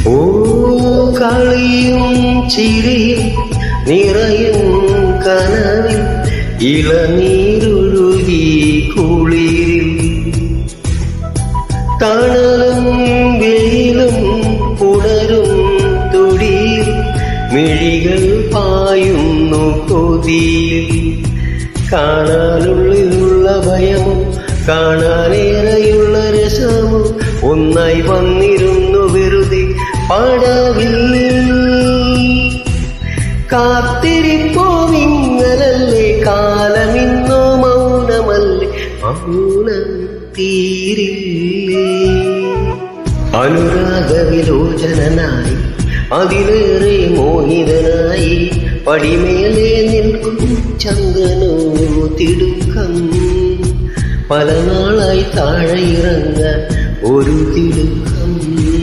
ഓ കളിയും ചിരിയും നിറയും കനവിൽ ഇളനീരൊഴുകി കുളിരിൽ തണലും വെയിലും പുണരും തൊടിയിൽ മിഴികൾ പായുന്നു കൊതിയിൽ കാണാനുള്ളിലുള്ള ഭയമോ കാണാനേറെയുള്ള രസമോ ഒന്നായി വന്നിരുന്നു വെറുതെ പടവിൽ കാത്തിരിപ്പോ വിങ്ങലല്ലേ കാലമിന്നോ മൗനമല്ലേ മൗനം തീരില്ലേ അനുരാഗവിലോചനായി അതിലേറെ മോഹിതനായി പടിമേലെ നിൽക്കും ചന്ദനോ തിടുക്കം പല നാളായി താഴെ ഇറങ്ങാൻ ഒരു തിടുക്കം